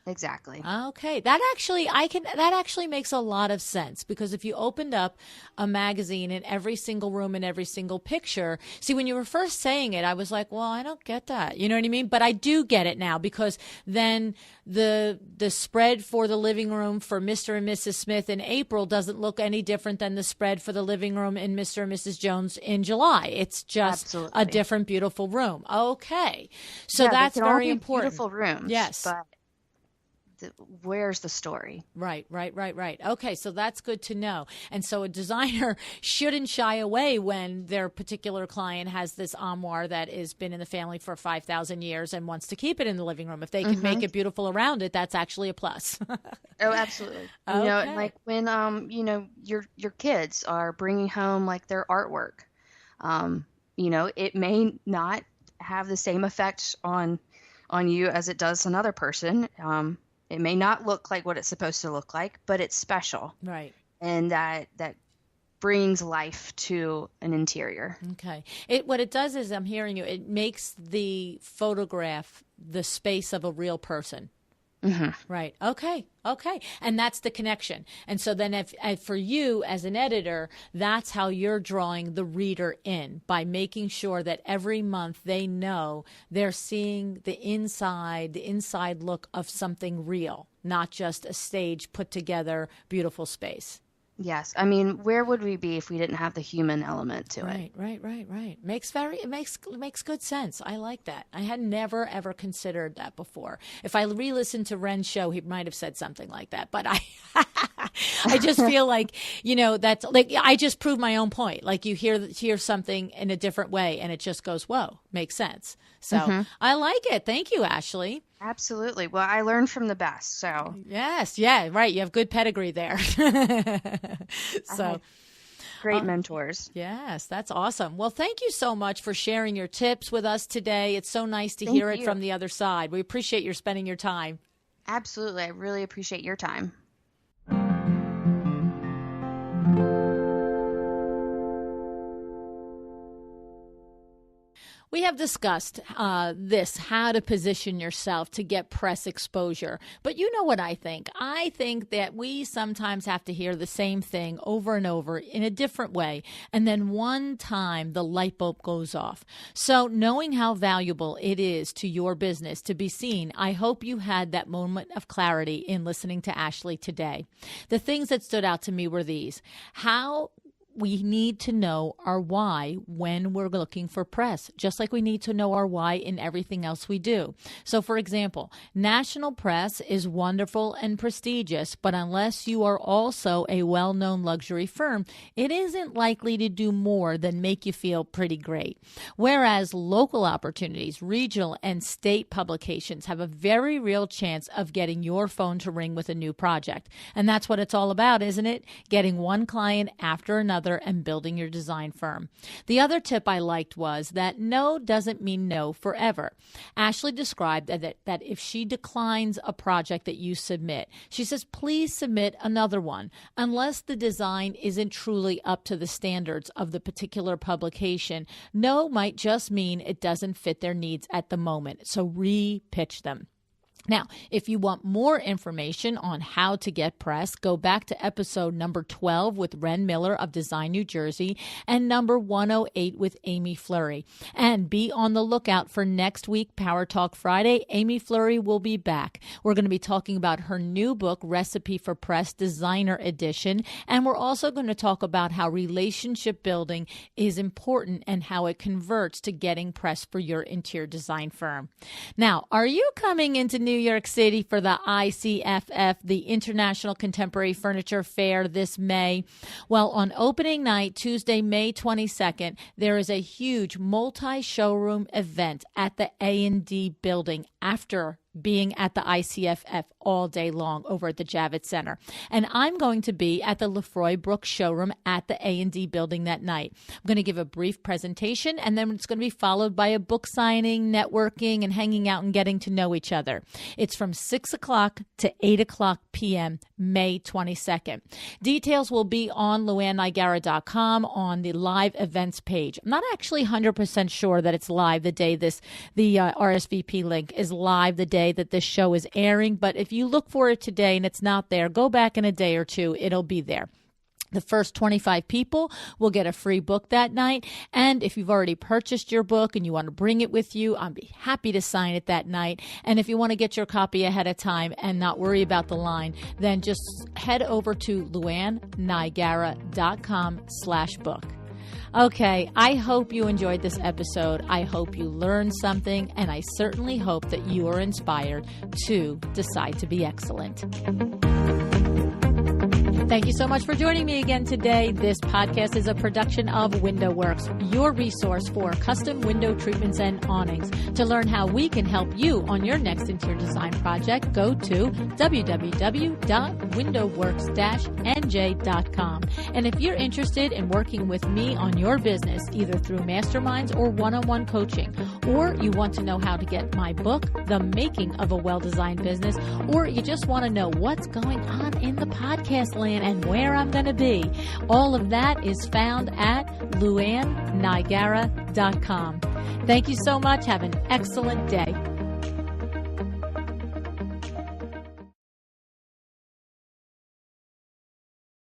Exactly. Okay. That actually makes a lot of sense, because if you opened up a magazine in every single room and every single picture, see, when you were first saying it, I was like, well, I don't get that. You know what I mean? But I do get it now, because then the spread for the living room for Mr. and Mrs. Smith in April doesn't look any different than the spread for the living room in Mr. and Mrs. Jones in July. It's just a different, beautiful room. Okay. So that's very important. Beautiful rooms. Yes. But where's the story? Right. Okay, so that's good to know. And so a designer shouldn't shy away when their particular client has this armoire that has been in the family for 5,000 years and wants to keep it in the living room. If they can make it beautiful around it, that's actually a plus. Oh, absolutely. You know, and like when you know, your kids are bringing home, like, their artwork, you know, it may not have the same effect on you as it does another person. It may not look like what it's supposed to look like, but it's special. Right. And that brings life to an interior. Okay. What it does is, I'm hearing you, it makes the photograph the space of a real person. Right. Okay. And that's the connection. And so then if for you as an editor, that's how you're drawing the reader in, by making sure that every month they know they're seeing the inside look of something real, not just a stage put together, beautiful space. Yes. I mean, where would we be if we didn't have the human element to it? Right. It makes good sense. I like that. I had never ever considered that before. If I re-listened to Ren's show, he might have said something like that. But I just feel like, that's like, I just proved my own point. Like you hear something in a different way and it just goes, whoa, makes sense. So I like it. Thank you, Ashley. Absolutely. Well, I learned from the best. So yes. Yeah. Right. You have good pedigree there. So great mentors. Yes, that's awesome. Well, thank you so much for sharing your tips with us today. It's so nice to hear it from the other side. We appreciate your spending your time. Absolutely. I really appreciate your time. We have discussed how to position yourself to get press exposure. But you know what I think? I think that we sometimes have to hear the same thing over and over in a different way. And then one time the light bulb goes off. So knowing how valuable it is to your business to be seen, I hope you had that moment of clarity in listening to Ashley today. The things that stood out to me were these. How we need to know our why when we're looking for press, just like we need to know our why in everything else we do. So, for example, national press is wonderful and prestigious, but unless you are also a well-known luxury firm, it isn't likely to do more than make you feel pretty great. Whereas local opportunities, regional and state publications have a very real chance of getting your phone to ring with a new project. And that's what it's all about, isn't it? Getting one client after another and building your design firm. The other tip I liked was that no doesn't mean no forever. Ashley described that if she declines a project that you submit, she says, please submit another one. Unless the design isn't truly up to the standards of the particular publication, no might just mean it doesn't fit their needs at the moment. So re-pitch them. Now, if you want more information on how to get press, go back to episode number 12 with Ren Miller of Design New Jersey and number 108 with Amy Fleury. And be on the lookout for next week, Power Talk Friday. Amy Fleury will be back. We're going to be talking about her new book, Recipe for Press, Designer Edition. And we're also going to talk about how relationship building is important and how it converts to getting press for your interior design firm. Now, are you coming into New York City for the ICFF, the International Contemporary Furniture Fair, this May? Well, on opening night, Tuesday, May 22nd, there is a huge multi-showroom event at the A&D building after being at the ICFF all day long over at the Javits Center. And I'm going to be at the Lefroy Brooks showroom at the A&D building that night. I'm going to give a brief presentation, and then it's going to be followed by a book signing, networking, and hanging out and getting to know each other. It's from 6 o'clock to 8 o'clock p.m., May 22nd. Details will be on luannigara.com on the live events page. I'm not actually 100% sure that it's live the day the RSVP link is live the day that this show is airing, but if you look for it today and it's not there, go back in a day or two, it'll be there. The first 25 people will get a free book that night. And if you've already purchased your book and you want to bring it with you, I'll be happy to sign it that night. And if you want to get your copy ahead of time and not worry about the line, then just head over to luannigara.com/book. Okay, I hope you enjoyed this episode. I hope you learned something, and I certainly hope that you are inspired to decide to be excellent. Thank you so much for joining me again today. This podcast is a production of WindowWorks, your resource for custom window treatments and awnings. To learn how we can help you on your next interior design project, go to www.windowworks-nj.com. And if you're interested in working with me on your business, either through masterminds or one-on-one coaching, or you want to know how to get my book, The Making of a Well-Designed Business, or you just want to know what's going on in the podcast land and where I'm going to be, all of that is found at luannigara.com. Thank you so much. Have an excellent day.